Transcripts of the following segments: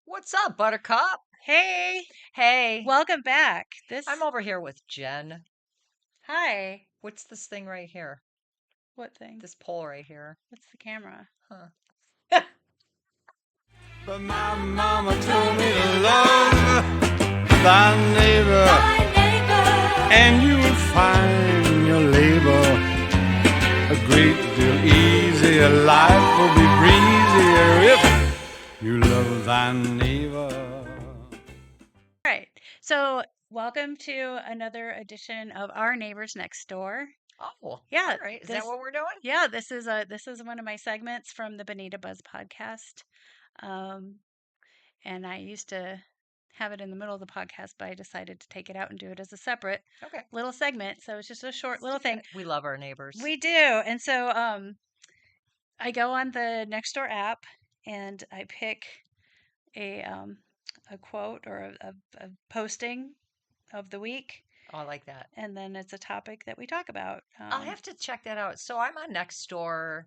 What's up, Buttercup? Hey, Hey, welcome back. I'm over here with Jen. Hi. What's this thing right here? What thing? This pole right here. What's the camera? Huh. But my mama told me to love thy neighbor, and you will find your labor a great deal easier. Life will be breezier if you love thy neighbor. Right. So, welcome to another edition of Our Neighbors Next Door. Oh, Yeah, all right. Is that what we're doing? Yeah, this is one of my segments from the Bonita Buzz podcast. And I used to have it in the middle of the podcast, but I decided to take it out and do it as a separate Okay. little segment. So it's just a short little thing. We love our neighbors. We do. And so I go on the Nextdoor app and I pick a quote or a posting of the week, Oh, I like that. and then it's a topic that we talk about. I'll have to check that out. So I'm on Nextdoor.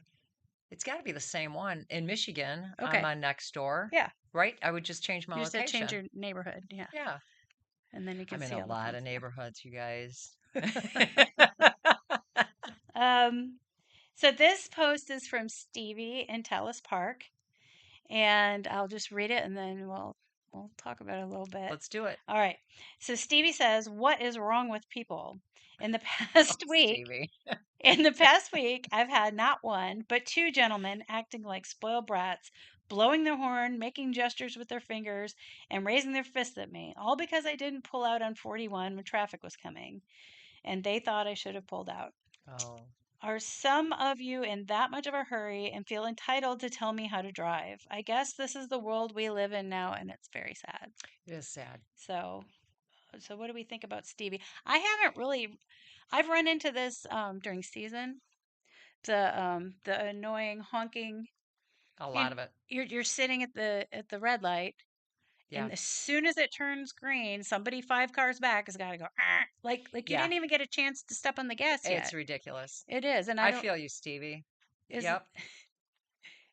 It's got to be the same one in Michigan. Okay. I'm on Nextdoor. Yeah. Right? I would just change my You just have to location. change your neighborhood. Yeah. Yeah. And then you can I'm in see a all the lot fun of neighborhoods, you guys. stuff. So this post is from Stevie in Tallis Park, and I'll just read it and then we'll talk about it a little bit. Let's do it. All right. So Stevie says, "What is wrong with people? In the past week, Stevie. In the past week, I've had not one, but two gentlemen acting like spoiled brats, blowing their horn, making gestures with their fingers, and raising their fists at me, all because I didn't pull out on 41 when traffic was coming, and they thought I should have pulled out. Oh. Are some of you in that much of a hurry and feel entitled to tell me how to drive? I guess this is the world we live in now, and it's very sad." It is sad. So what do we think about Stevie? I've run into this during season. The annoying honking. A lot of it. You're sitting at the red light, Yeah. and as soon as it turns green, somebody 5 cars back has got to go like you Yeah. didn't even get a chance to step on the gas yet. It's ridiculous. It is, and I feel you, Stevie. is Yep.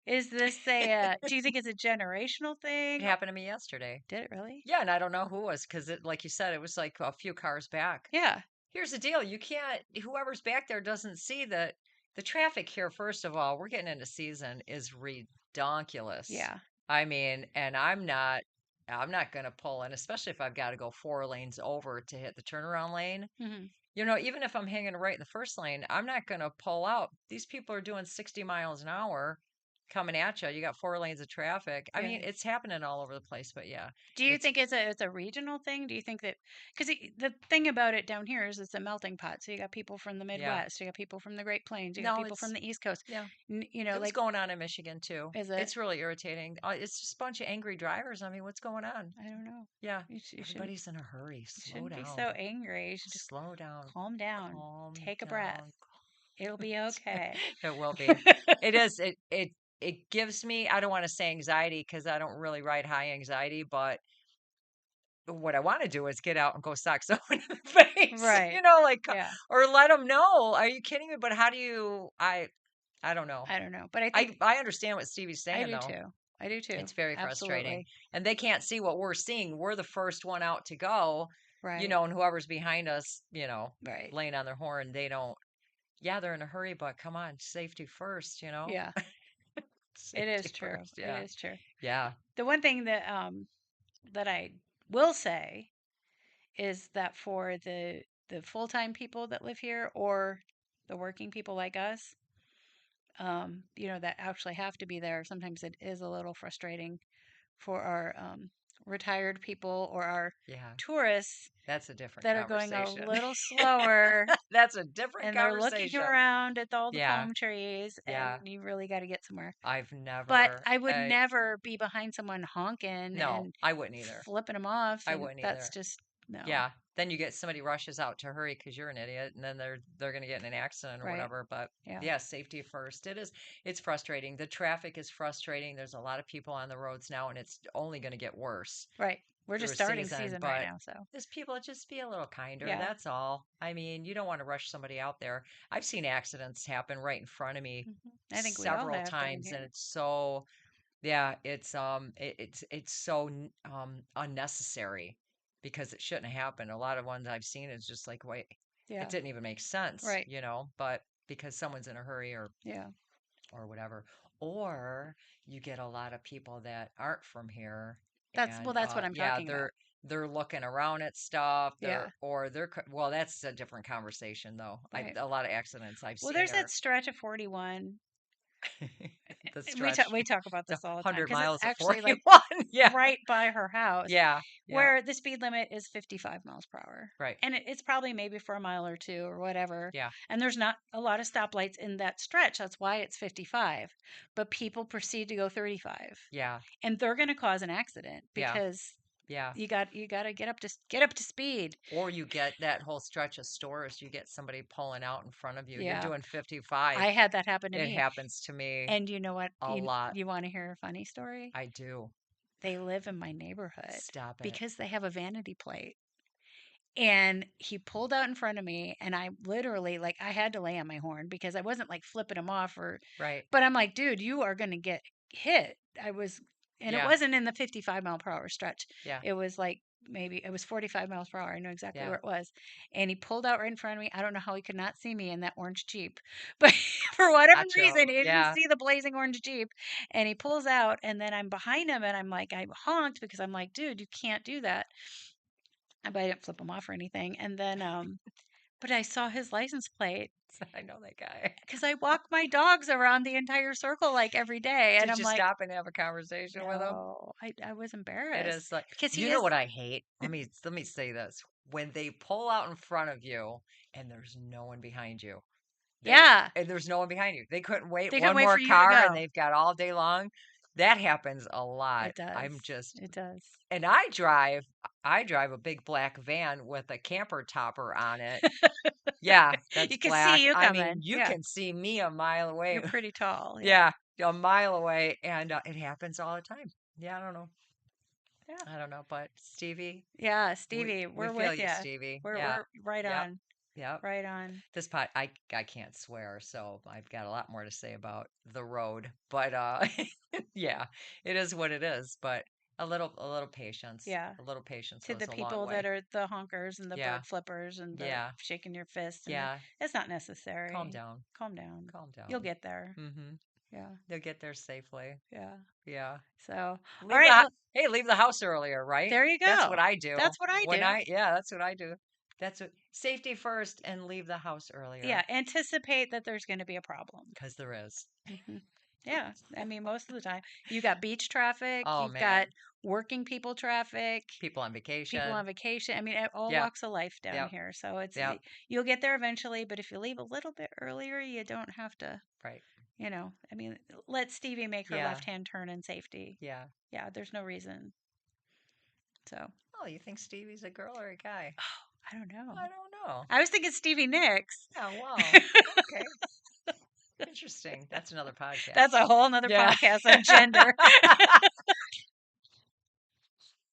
is this a do you think it's a generational It thing? happened to me yesterday. Did it really? Yeah, and I don't know who it was because it, like you said, it was like a few cars back. Yeah. Here's the deal: you can't. Whoever's back there doesn't see that the traffic here. First of all, we're getting into season is redonkulous. Yeah. I mean, and I'm not. I'm not going to pull in, especially if I've got to go 4 lanes over to hit the turnaround lane. Hmm. Even if I'm hanging right in the first lane, I'm not going to pull out. These people are doing 60 miles an hour coming at you. You got 4 lanes of traffic. I mean, Yeah. it's happening all over the place, but yeah. Do you It's think it's a regional thing? Do you think that because the thing about it down here is it's a melting pot. So you got people from the yeah. Midwest, you got people from the Great Plains, you got No, people from it's the East Coast. yeah. You know, It was like going on in Michigan too. is it? It's really irritating. It's just a bunch of angry drivers. I mean, what's going on? I don't know. Yeah. You shouldn't Everybody's in a hurry. you Slow shouldn't be down. so angry. You should just Slow down. calm down. Calm Take a down. breath. It'll be okay. It will be. It is. It gives me, I don't want to say anxiety because I don't really ride high anxiety, but what I want to do is get out and go sock someone in the face. Right. Yeah. Or let them know. Are you kidding me? But how do you, I don't know. I don't know. But I think I understand what Stevie's I saying do though. too. I do too. It's very frustrating. Absolutely. And they can't see what we're seeing. We're the first one out to go, Right. and whoever's behind us, Right. laying on their horn, they don't, yeah, they're in a hurry, but come on, safety first, Yeah. It is true. first. Yeah. It is true. Yeah. The one thing that that I will say is that for the full-time people that live here or the working people like us, that actually have to be there, sometimes it is a little frustrating for our retired people or our Yeah. tourists That's a different that are going a conversation. little slower That's a different and they're looking conversation. around at all the Yeah. palm trees Yeah. and you really got to get somewhere. I've But never, I would never be behind someone honking no, and I wouldn't either. flipping them off. I And wouldn't that's either. just no. Yeah. Then you get somebody rushes out to hurry because you're an idiot, and then they're going to get in an accident or Right. whatever. But Yeah. yeah, safety first. It's frustrating. The traffic is frustrating. There's a lot of people on the roads now, and it's only going to get worse Right. We're just through starting season. season But right now, so just people just be a little kinder. yeah. That's all. I mean, you don't want to rush somebody out there. I've seen accidents happen right in front of me I think we all several have down times, and here. Yeah, it's so unnecessary because it shouldn't happen. A lot of ones I've seen is just like, wait, it Yeah. didn't even make sense, Right. but because someone's in a hurry Yeah. or whatever. Or you get a lot of people that aren't from here Well, and that's what I'm yeah, talking about. they're looking around at stuff. Yeah. Well, that's a different conversation though. Right. A lot of accidents I've Well, seen there's that are stretch of 41. the We talk stretch, we talk about the this all the time 100 because it's miles of actually like 41. Yeah. right by her house, Yeah. Yeah. where the speed limit is 55 miles per hour. Right. And it's probably maybe for a mile or two or whatever. Yeah. And there's not a lot of stoplights in that stretch. That's why it's 55. But people proceed to go 35. Yeah. And they're going to cause an accident Yeah. because Yeah. you got to get up to speed. Or you get that whole stretch of stores, you get somebody pulling out in front of you. You're Yeah. doing 55. I had that happen to It me. happens to me And you know what? a lot. You want to hear a funny story? I do. They live in my neighborhood Stop it. because they have a vanity plate. And he pulled out in front of me, and I literally, like, I had to lay on my horn because I wasn't like flipping him off Right. but I'm like, dude, you are going to get hit. And it Yeah. wasn't in the 55 mile per hour stretch. Yeah. It was like maybe it was 45 miles per hour. I know exactly Yeah. where it was. And he pulled out right in front of me. I don't know how he could not see me in that orange Jeep, but for whatever Gotcha. reason, he Yeah. didn't see the blazing orange Jeep. And he pulls out, and then I'm behind him, and I'm like, I honked because I'm like, dude, you can't do that. But I didn't flip him off or anything. And then, but I saw his license plate I know that guy. because I walk my dogs around the entire circle like every day. And Did I'm you like, stop and have a conversation with him? no, I was It embarrassed is like, because he you know is, what I hate? Let me say this. When they pull out in front of you and there's no one behind you. yeah, And there's no one behind you. They couldn't wait they couldn't one wait more for you to car and go. they've got all day long. That happens a lot. It does. It does. And I drive a big black van with a camper topper on it. Yeah, that's You can black. see you I mean, coming. you Yeah, can see me a mile away. you're pretty tall. Yeah, a mile away, and it happens all the time. Yeah, I don't know. Yeah. I don't know, but Stevie, Yeah, Stevie, we're we feel with you, you. Stevie. We're Yeah, right yep, on. yep. Right on. This pot, I can't swear, so I've got a lot more to say about the road. But yeah, it is what it is. But a little patience. Yeah. A little patience To goes the a long people way. that are the honkers and the Yeah, bird flippers and the yeah, shaking your fists. And yeah. it's not necessary. Calm down. Calm down. Calm down. You'll get there. Mm-hmm. Yeah. They'll get there safely. Yeah. Yeah. So, all Leave right. the, hey, leave the house earlier, right? There you That's go. what I do. That's what I do. Yeah, that's what I do. That's what safety first and leave the house earlier. Yeah. Anticipate that there's going to be a problem. Because there is. Mhm. Yeah. I mean, most of the time. You got beach traffic. Oh, You've man. got working people traffic. People on vacation. People on vacation. I mean, all Yep. walks of life down Yep. here. So Yep. you'll get there eventually. But if you leave a little bit earlier, you don't have to. Right. I mean, let Stevie make her Yeah. left-hand turn in safety. Yeah. Yeah, there's no reason. So, Oh, you think Stevie's a girl or a guy? I don't know. I don't know. I was thinking Stevie Nicks. Oh, wow. Okay. Interesting. That's another podcast. That's a whole nother Yeah. podcast on gender.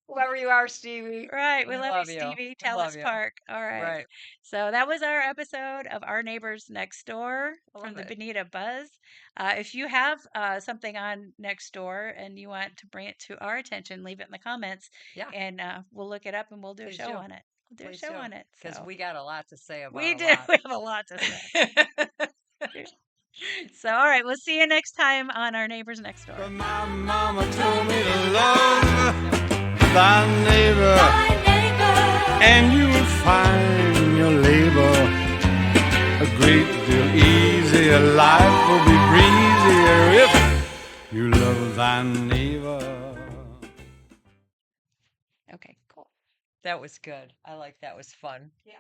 Whoever you are, Stevie. Right. We We love love you, you. Stevie. We Tell love us you. Park. All right. Right. So that was our episode of Our Neighbors Next Door I from love the it. Bonita Buzz. If you have something on next door and you want to bring it to our attention, leave it in the comments. Yeah. And we'll look it up and we'll do Please a show do. on it. We'll do Please a show do. on it. Because So. we got a lot to say about We a do. lot. We have a lot to say. So, all right. We'll see you next time on Our Neighbors Next Door. But my mama told me to love thy neighbor, and you will find your labor a great deal easier. Life will be breezier if you love thy neighbor. Okay, cool. That was good. I like that was fun. Yeah.